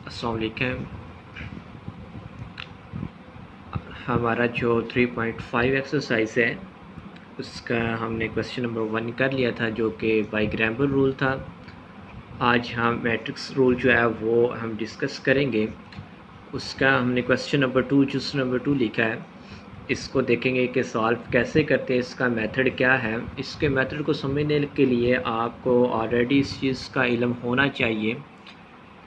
अस्सलाम वालेकुम। हमारा जो 3.5 एक्सरसाइज है उसका हमने क्वेश्चन नंबर 1 कर लिया था, जो कि बाईग्राम्बल रूल था। आज हम मैट्रिक्स रूल जो है वो हम डिस्कस करेंगे। उसका हमने क्वेश्चन नंबर 2 लिखा है। इसको देखेंगे कि सॉल्व कैसे करते हैं, इसका मेथड क्या है। इसके मेथड को समझने के लिए आपको ऑलरेडी इस चीज़ का इल्म होना चाहिए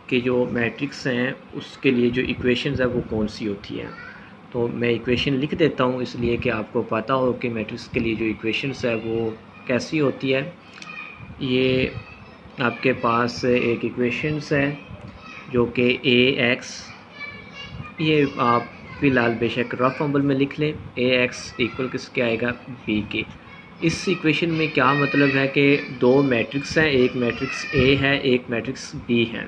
कि जो मैट्रिक्स हैं उसके लिए जो इक्वेशंस है वो कौन सी होती है। तो मैं इक्वेशन लिख देता हूँ इसलिए कि आपको पता हो कि मैट्रिक्स के लिए जो इक्वेशंस है वो कैसी होती है। ये आपके पास एक इक्वेशंस है जो कि ए एक्स, ये आप फ़िलहाल बेशक रफ अम्बल में लिख लें। ए एक्स इक्वल किसके आएगा, बी के। इस इक्वेशन में क्या मतलब है कि दो मैट्रिक्स हैं, एक मैट्रिक्स ए है, एक मैट्रिक्स बी है,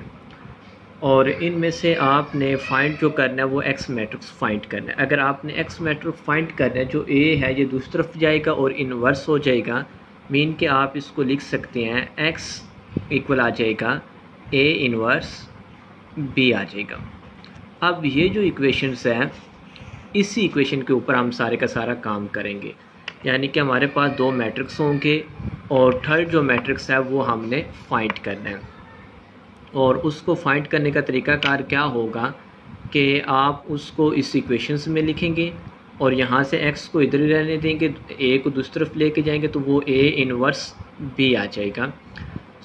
और इनमें से आपने फाइंड जो करना है वो एक्स मैट्रिक्स फाइंड करना है। अगर आपने एक्स मैट्रिक्स फाइंड करना है, जो ए है ये दूसरी तरफ जाएगा और इन्वर्स हो जाएगा। मीन कि आप इसको लिख सकते हैं एक्स इक्वल आ जाएगा ए इन्वर्स बी आ जाएगा। अब ये जो इक्वेशंस हैं इसी इक्वेशन के ऊपर हम सारे का सारा काम करेंगे, यानी कि हमारे पास दो मैट्रिक्स होंगे और थर्ड जो मैट्रिक्स है वो हमने फाइंड करना है। और उसको फाइंड करने का तरीक़ाकार क्या होगा कि आप उसको इस इक्वेशंस में लिखेंगे और यहाँ से x को इधर ही रहने देंगे, a को दूसरी तरफ लेके जाएंगे तो वो a इन्वर्स b आ जाएगा।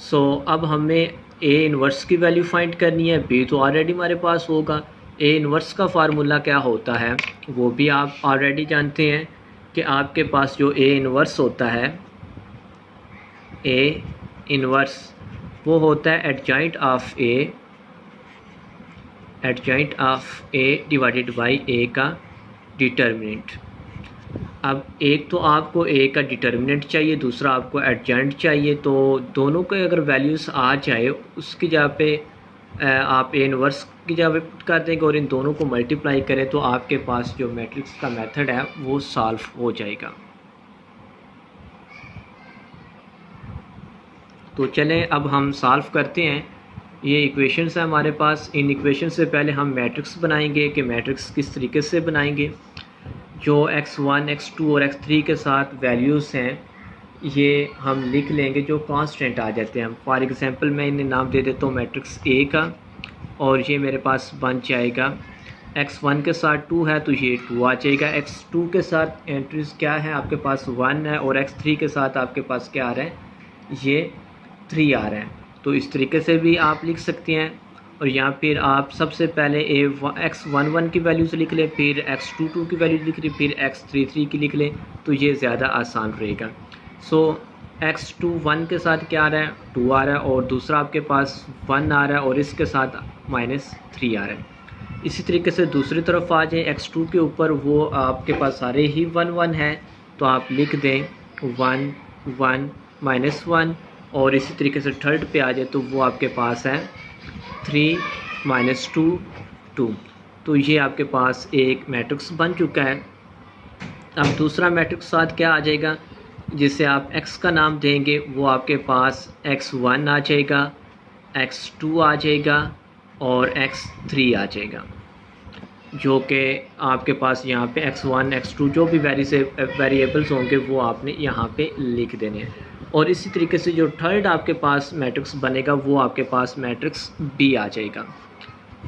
सो अब हमें a इन्वर्स की वैल्यू फाइंड करनी है। b तो ऑलरेडी हमारे पास होगा। a इन्वर्स का फार्मूला क्या होता है वो भी आप ऑलरेडी जानते हैं कि आपके पास जो a इन्वर्स होता है, a इन्वर्स वो होता है adjoint of A divided by A का डिटर्मिनेंट। अब एक तो आपको ए का डिटर्मिनेंट चाहिए, दूसरा आपको एडजॉइंट चाहिए। तो दोनों के अगर वैल्यूज़ आ जाए उसकी जगह पे आप ए इनवर्स की जगह पे पुट कर देंगे और इन दोनों को मल्टीप्लाई करें तो आपके पास जो मैट्रिक्स का मेथड है वो सॉल्व हो जाएगा। तो चलें अब हम सॉल्व करते हैं। ये इक्वेशंस है हमारे पास। इन इक्वेशन से पहले हम मैट्रिक्स बनाएंगे कि मैट्रिक्स किस तरीके से बनाएंगे। जो x1, x2 और x3 के साथ वैल्यूज़ हैं ये हम लिख लेंगे, जो कांस्टेंट आ जाते हैं। फॉर एग्जांपल मैं इन्हें नाम दे देता हूँ मैट्रिक्स A का, और ये मेरे पास बन जाएगा x1 के साथ 2 है तो ये 2 आ जाएगा। x2 के साथ एंट्रीज क्या है आपके पास 1 है, और x3 के साथ आपके पास क्या आ रहा है, ये 3 आ रहा है। तो इस तरीके से भी आप लिख सकते हैं। और यहाँ फिर आप सबसे पहले x11 की वैल्यूज़ लिख लें, फिर x22 की वैल्यू लिख लें, फिर x33 की लिख लें, तो ये ज़्यादा आसान रहेगा। सो x21 के साथ क्या आ रहा है, 2 आ रहा है, और दूसरा आपके पास 1 आ रहा है, और इसके साथ -3 आ रहा है। इसी तरीके से दूसरी तरफ आ जाए, x2 के ऊपर वो आपके पास सारे ही 1 1 है, तो आप लिख दें 1 1 -1, और इसी तरीके से थर्ड पे आ जाए तो वो आपके पास है 3 -2 2। तो ये आपके पास एक मैट्रिक्स बन चुका है। अब दूसरा मैट्रिक्स साथ क्या आ जाएगा, जिसे आप x का नाम देंगे, वो आपके पास x1 आ जाएगा, x2 आ जाएगा और x3 आ जाएगा, जो कि आपके पास यहाँ पे x1 x2 जो भी वेरिएबल्स होंगे वो आपने यहाँ पे लिख देने हैं। और इसी तरीके से जो थर्ड आपके पास मैट्रिक्स बनेगा वो आपके पास मैट्रिक्स B आ जाएगा।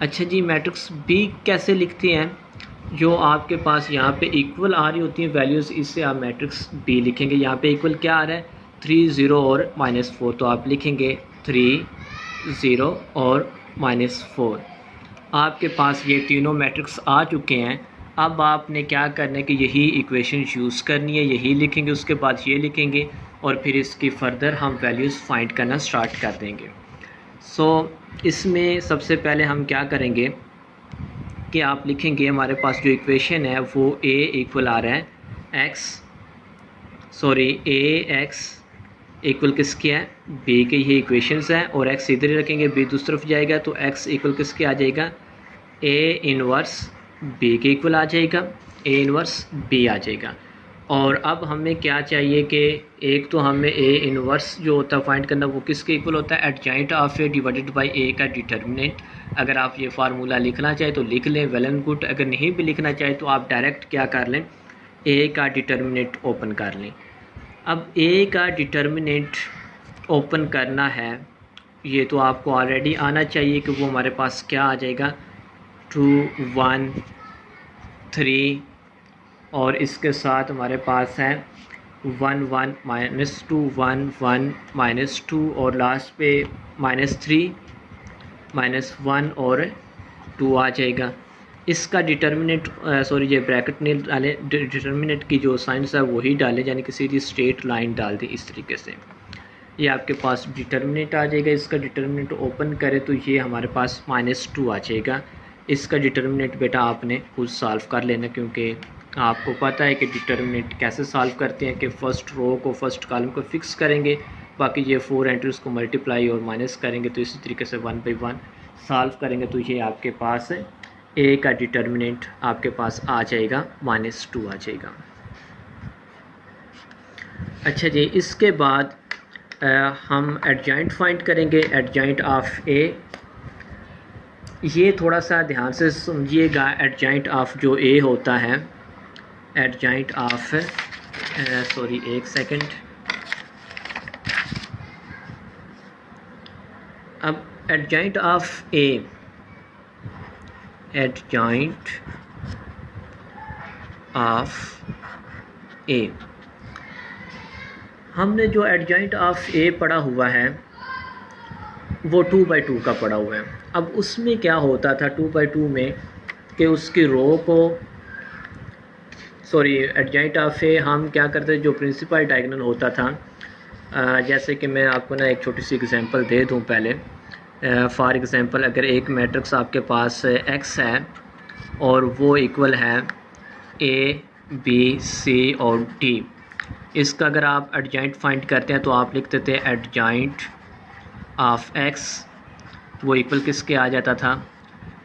अच्छा जी, मैट्रिक्स B कैसे लिखते हैं, जो आपके पास यहाँ पे इक्वल आ रही होती हैं वैल्यूज़, इससे आप मैट्रिक्स B लिखेंगे। यहाँ पे इक्वल क्या आ रहा है, 3 0 और -4, तो आप लिखेंगे 3 0 और -4। आपके पास ये तीनों मैट्रिक्स आ चुके हैं। अब आपने क्या करना है कि यही इक्वेशन यूज़ करनी है, यही लिखेंगे, उसके बाद ये लिखेंगे, और फिर इसकी फ़र्दर हम वैल्यूज़ फाइंड करना स्टार्ट कर देंगे। सो इसमें सबसे पहले हम क्या करेंगे कि आप लिखेंगे, हमारे पास जो इक्वेशन है वो a इक्वल आ रहा है ax इक्वल किसके है, b के ये इक्वेशंस हैं, और x इधर ही रखेंगे, b दूसरी तरफ जाएगा तो x इक्वल किसके आ जाएगा, a इन्वर्स b के इक्वल आ जाएगा, a इन्वर्स b आ जाएगा। और अब हमें क्या चाहिए कि एक तो हमें ए इन्वर्स जो होता है फाइंड करना, वो किसके इक्वल होता है, adjoint of A divided by A का डिटर्मिनेंट। अगर आप ये फार्मूला लिखना चाहें तो लिख लें, वेल एंड गुड। अगर नहीं भी लिखना चाहें तो आप डायरेक्ट क्या कर लें, ए का डिटर्मिनेंट ओपन कर लें। अब ए का डिटर्मिनेंट ओपन करना है, ये तो आपको ऑलरेडी आना चाहिए कि वो हमारे पास क्या आ जाएगा, 2 1 3 और इसके साथ हमारे पास है 1 1 -2 1 1 -2 और लास्ट पे -3 -1 और 2 आ जाएगा। इसका डिटर्मिनेंट सॉरी ये ब्रैकेट नहीं डालें, डिटर्मिनेंट की जो साइंस है वही डालें, यानी कि सीधी स्ट्रेट लाइन डाल दें इस तरीके से। ये आपके पास डिटर्मिनेंट आ जाएगा। इसका डिटर्मिनेंट ओपन करें तो ये हमारे पास -2 आ जाएगा। इसका डिटर्मिनेंट बेटा आपने खुद सॉल्व कर लेना, क्योंकि आपको पता है कि डिटर्मिनेंट कैसे सॉल्व करते हैं कि फ़र्स्ट रो को फर्स्ट कॉलम को फिक्स करेंगे, बाकी ये 4 एंट्रीज को मल्टीप्लाई और माइनस करेंगे, तो इसी तरीके से 1 बाई 1 सॉल्व करेंगे तो ये आपके पास ए का डिटर्मिनेंट आपके पास आ जाएगा -2 आ जाएगा। अच्छा जी, इसके बाद हम एडजॉइंट फाइंड करेंगे, एडजॉइंट ऑफ ए। ये थोड़ा सा ध्यान से समझिएगा, एडजॉइंट ऑफ जो ए होता है, एडजॉइंट ऑफ सॉरी एक सेकंड, अब adjoint of A, adjoint of A, हमने जो एडजॉइंट ऑफ ए पढ़ा हुआ है वो 2 बाई 2 का पढ़ा हुआ है। अब उसमें क्या होता था 2 बाई 2 में कि उसकी रो को सॉरी एडजॉइंट ऑफ ए हम क्या करते थे, जो प्रिंसिपल डायगोनल होता था, जैसे कि मैं आपको ना एक छोटी सी एग्जांपल दे दूं पहले। फॉर एग्ज़ाम्पल अगर एक मैट्रिक्स आपके पास x है और वो इक्वल है a b c और d, इसका अगर आप एडजॉइंट फाइंड करते हैं तो आप लिखते थे एडजॉइंट ऑफ x, वो इक्वल किसके आ जाता था,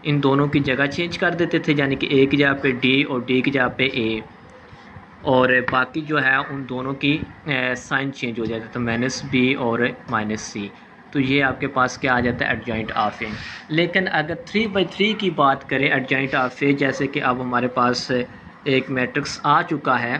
इन दोनों की जगह चेंज कर देते थे, यानी कि a की जगह पे d और d की जगह पे a, और बाकी जो है उन दोनों की साइन चेंज हो जाता था, -b और -c। तो ये आपके पास क्या आ जाता है, एडजॉइंट ऑफ ए। लेकिन अगर 3 बाई 3 की बात करें एडजॉइंट ऑफ ए, जैसे कि अब हमारे पास एक मैट्रिक्स आ चुका है